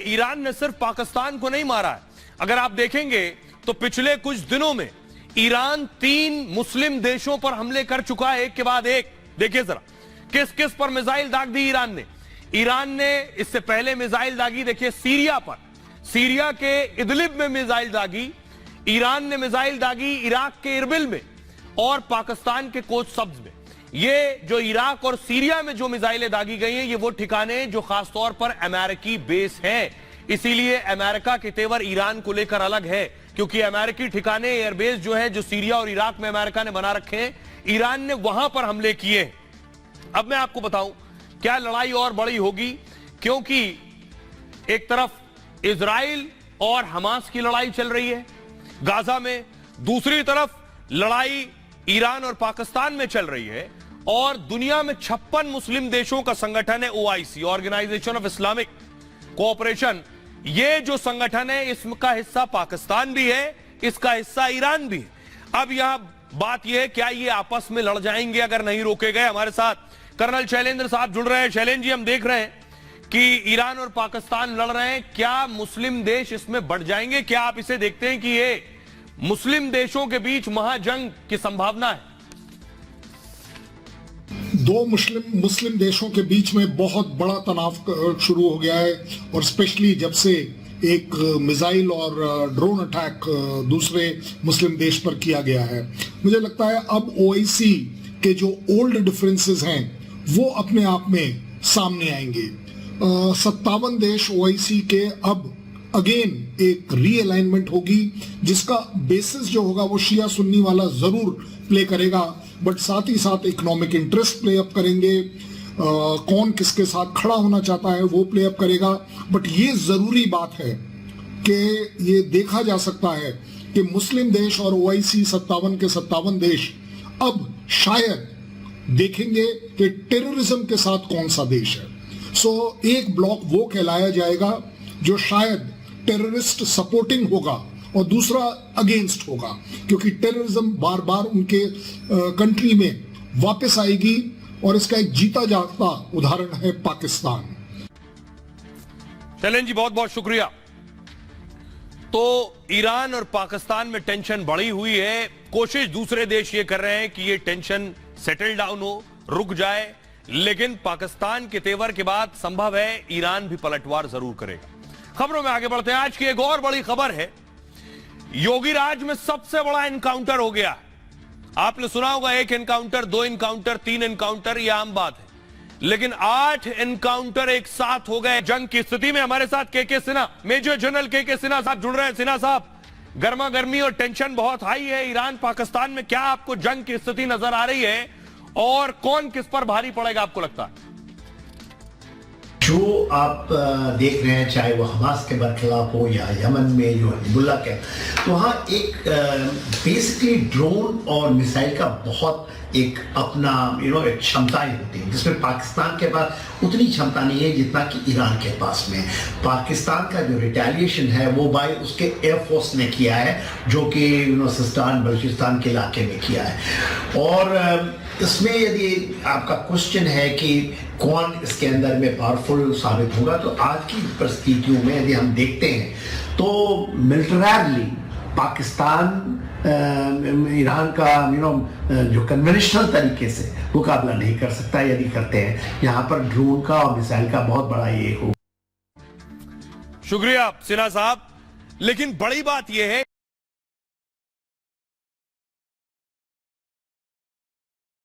Iran ने सिर्फ पाकिस्तान को नहीं मारा है। अगर आप देखेंगे तो पिछले कुछ दिनों में ईरान 3 मुस्लिम देशों पर हमले कर चुका है, एक के बाद एक। देखिए जरा किस किस पर मिसाइल दाग दी ईरान ने इससे पहले मिसाइल दागी, देखिए सीरिया पर, सीरिया के इदलिब में मिसाइल दागी। ईरान ने मिसाइल दागी इराक के इरबिल में और पाकिस्तान के कोच सब्ज में। ये जो इराक और सीरिया में जो मिसाइलें दागी गई हैं, ये वो ठिकाने जो खासतौर पर अमेरिकी बेस हैं। इसीलिए अमेरिका के तेवर ईरान को लेकर अलग है, क्योंकि अमेरिकी ठिकाने, एयरबेस जो है, जो सीरिया और इराक में अमेरिका ने बना रखे हैं, ईरान ने वहां पर हमले किए। अब मैं आपको बताऊं क्या लड़ाई और बड़ी होगी, क्योंकि एक तरफ इजराइल और हमास की लड़ाई चल रही है गाजा में, दूसरी तरफ लड़ाई ईरान और पाकिस्तान में चल रही है, और दुनिया में 56 मुस्लिम देशों का संगठन है OIC, organisation of Islamic cooperation. ये जो संगठन है इसका हिस्सा पाकिस्तान भी है, इसका हिस्सा ईरान भी है। अब यहां बात यह है क्या ये आपस में लड़ जाएंगे अगर नहीं रोके गए। हमारे साथ कर्नल शैलेंद्र साहब जुड़ रहे हैं। शैलेंद्र जी, हम देख रहे हैं कि ईरान और पाकिस्तान लड़ रहे हैं, क्या मुस्लिम देश इसमें बढ़ जाएंगे? क्या आप इसे देखते हैं कि ये मुस्लिम देशों के बीच महाजंग की संभावना है? दो मुस्लिम देशों के बीच में बहुत बड़ा तनाव शुरू हो गया है, और स्पेशली जब से एक मिसाइल और ड्रोन अटैक दूसरे मुस्लिम देश पर किया गया है। मुझे लगता है अब OIC के जो ओल्ड डिफरेंसेस हैं वो अपने आप में सामने आएंगे। 57 देश OIC के अब अगेन एक रीअलाइनमेंट होगी, जिसका बेसिस जो होगा वो शिया सुन्नी वाला जरूर प्ले करेगा, बट साथ ही साथ इकोनॉमिक इंटरेस्ट प्ले अप करेंगे। कौन किसके साथ खड़ा होना चाहता है वो प्ले अप करेगा। बट ये जरूरी बात है कि ये देखा जा सकता है कि मुस्लिम देश और OIC 57 के 57 देश अब शायद देखेंगे कि टेररिज्म के साथ कौन सा देश है। सो एक ब्लॉक वो कहलाया जाएगा जो शायद टेररिस्ट सपोर्टिंग होगा और दूसरा अगेंस्ट होगा, क्योंकि टेररिज्म बार बार उनके कंट्री में वापस आएगी, और इसका एक जीता जागता उदाहरण है पाकिस्तान। शैलेंद्र जी, बहुत बहुत शुक्रिया। तो ईरान और पाकिस्तान में टेंशन बढ़ी हुई है, कोशिश दूसरे देश ये कर रहे हैं कि ये टेंशन सेटल डाउन हो, रुक जाए, लेकिन पाकिस्तान के तेवर के बाद संभव है ईरान भी पलटवार जरूर करेगा। खबरों में आगे बढ़ते हैं। आज की एक और बड़ी खबर है, योगी राज में सबसे बड़ा एनकाउंटर हो गया। आपने सुना होगा 1 एनकाउंटर, 2 एनकाउंटर, 3 एनकाउंटर, यह आम बात है, लेकिन 8 एनकाउंटर एक साथ हो गए जंग की स्थिति में। हमारे साथ के सिन्हा, मेजर जनरल के सिन्हा साहब जुड़ रहे हैं। सिन्हा साहब, गर्मा गर्मी और टेंशन बहुत हाई है ईरान पाकिस्तान में, क्या आपको जंग की स्थिति नजर आ रही है और कौन किस पर भारी पड़ेगा आपको लगता है? जो आप देख रहे हैं, चाहे वो हमास के बरखिलाफ हो या यमन में जो हिजबुल्लाह के, तो वहाँ एक बेसिकली ड्रोन और मिसाइल का बहुत एक अपना एक क्षमताएं होती हैं, जिसमें पाकिस्तान के पास उतनी क्षमता नहीं है जितना कि ईरान के पास में। पाकिस्तान का जो रिटेलिएशन है वो बाय उसके एयरफोर्स ने किया है, जो कि सिस्तान बलूचिस्तान के इलाके में किया है। और इसमें यदि आपका क्वेश्चन है कि कौन इसके अंदर में पावरफुल साबित होगा, तो आज की परिस्थितियों में यदि हम देखते हैं तो मिलिटरली पाकिस्तान ईरान का जो कन्वेंशनल तरीके से मुकाबला नहीं कर सकता। यदि करते हैं, यहाँ पर ड्रोन का और मिसाइल का बहुत बड़ा ये हो। शुक्रिया सिन्हा साहब, लेकिन बड़ी बात यह है